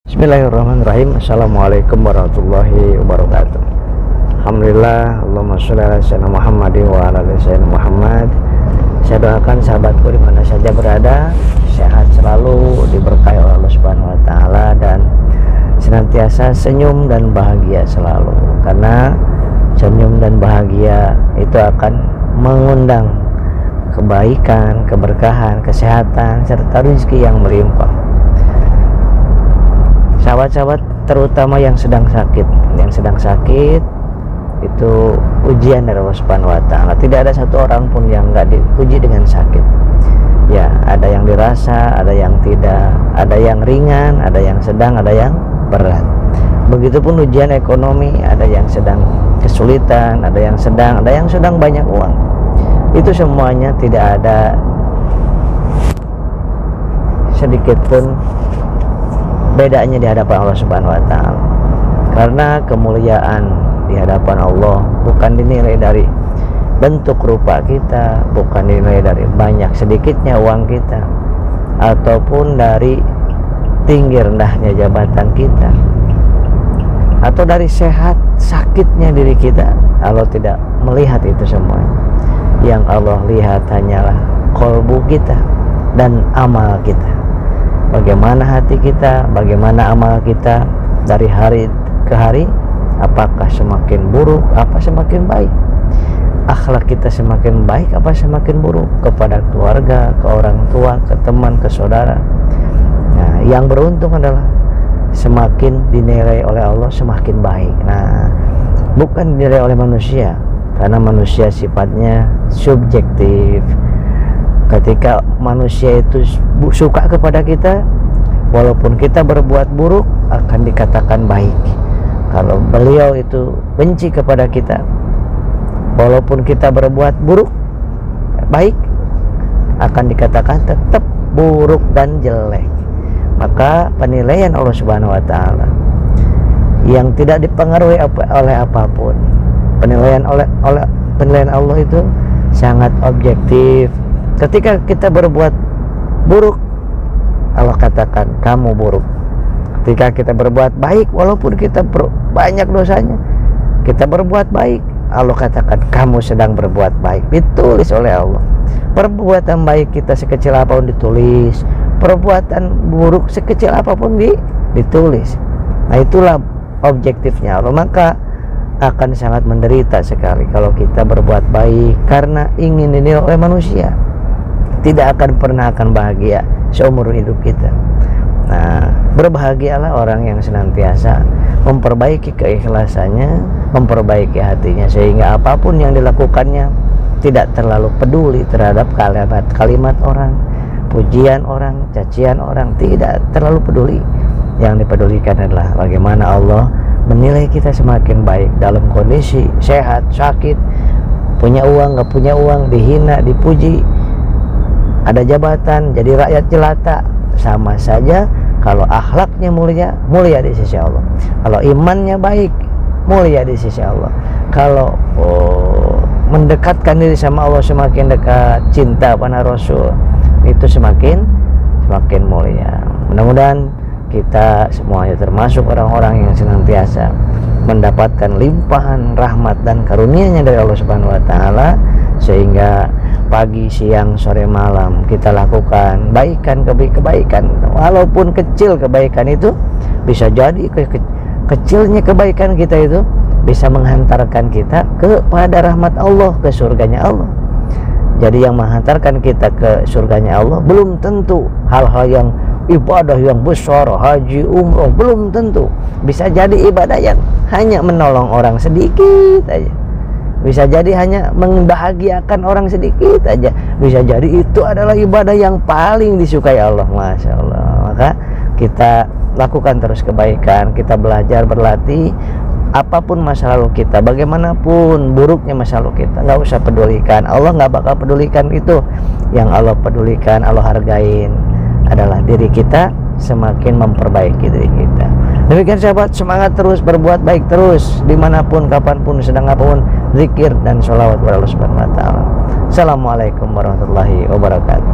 Bismillahirrahmanirrahim. Assalamualaikum warahmatullahi wabarakatuh. Alhamdulillah, Allahumma sholli ala sayyidina Muhammadin wa ala ali sayyidina Muhammad. Saya doakan sahabatku di mana saja berada sehat selalu, diberkahi oleh Allah Subhanahu wa taala, dan senantiasa senyum dan bahagia selalu, karena senyum dan bahagia itu akan mengundang kebaikan, keberkahan, kesehatan serta rezeki yang melimpah. Sahabat-sahabat, terutama yang sedang sakit itu ujian dari Allah Subhanahu wa taala. Tidak ada satu orang pun yang enggak diuji dengan sakit. Ya, ada yang dirasa, ada yang tidak, ada yang ringan, ada yang sedang, ada yang berat. Begitupun ujian ekonomi, ada yang sedang kesulitan, ada yang sedang banyak uang. Itu semuanya tidak ada sedikit pun bedanya di hadapan Allah Subhanahu wa taala. Karena kemuliaan di hadapan Allah bukan dinilai dari bentuk rupa kita, bukan dinilai dari banyak sedikitnya uang kita, ataupun dari tinggi rendahnya jabatan kita, atau dari sehat sakitnya diri kita. Allah tidak melihat itu semua. Yang Allah lihat hanyalah qalbu kita dan amal kita. Bagaimana hati kita, bagaimana amal kita dari hari ke hari, apakah semakin buruk, apa semakin baik. Akhlak kita semakin baik, apa semakin buruk, kepada keluarga, ke orang tua, ke teman, ke saudara. Nah, yang beruntung adalah semakin dinilai oleh Allah semakin baik. Nah, bukan dinilai oleh manusia, karena manusia sifatnya subjektif. Ketika manusia itu suka kepada kita, walaupun kita berbuat buruk akan dikatakan baik. Kalau beliau itu benci kepada kita, walaupun kita berbuat buruk baik, akan dikatakan tetap buruk dan jelek. Maka penilaian Allah Subhanahu wa taala yang tidak dipengaruhi oleh apapun, penilaian Allah itu sangat objektif. Ketika kita berbuat buruk, Allah katakan kamu buruk. Ketika kita berbuat baik, walaupun kita banyak dosanya, kita berbuat baik, Allah katakan kamu sedang berbuat baik. Ditulis oleh Allah. Perbuatan baik kita sekecil apapun ditulis, perbuatan buruk sekecil apapun ditulis. Nah, itulah objektifnya Allah. Maka akan sangat menderita sekali kalau kita berbuat baik karena ingin dinilai oleh manusia. Tidak akan bahagia seumur hidup kita. Nah, berbahagialah orang yang senantiasa memperbaiki keikhlasannya, memperbaiki hatinya, sehingga apapun yang dilakukannya tidak terlalu peduli terhadap kalimat orang, pujian orang, cacian orang, tidak terlalu peduli. Yang dipedulikan adalah bagaimana Allah menilai kita semakin baik dalam kondisi sehat, sakit, punya uang, nggak punya uang, dihina, dipuji, ada jabatan, jadi rakyat jelata, sama saja. Kalau akhlaknya mulia di sisi Allah. Kalau imannya baik, mulia di sisi Allah. Kalau mendekatkan diri sama Allah semakin dekat, cinta pada Rasul, itu semakin mulia. Mudah-mudahan kita semuanya termasuk orang-orang yang senantiasa mendapatkan limpahan rahmat dan karunia-Nya dari Allah Subhanahu wa taala, sehingga pagi, siang, sore, malam kita lakukan kebaikan, walaupun kecil kebaikan itu bisa jadi kecilnya kebaikan kita itu bisa menghantarkan kita kepada rahmat Allah, ke surganya Allah. Jadi yang menghantarkan kita ke surganya Allah belum tentu hal-hal yang ibadah yang besar, haji, umroh, belum tentu. Bisa jadi ibadah yang hanya menolong orang sedikit aja, bisa jadi hanya membahagiakan orang sedikit aja, bisa jadi itu adalah ibadah yang paling disukai Allah. Masya Allah. Maka kita lakukan terus kebaikan, kita belajar, berlatih. Apapun masa lalu kita, bagaimanapun buruknya masa lalu kita, nggak usah pedulikan. Allah nggak bakal pedulikan itu. Yang Allah pedulikan, Allah hargain adalah diri kita semakin memperbaiki diri kita. Demikian sahabat, semangat terus, berbuat baik terus, dimanapun, kapanpun, sedang apapun, zikir dan sholawat kepada Allah Subhanahu wa taala. Assalamualaikum warahmatullahi wabarakatuh.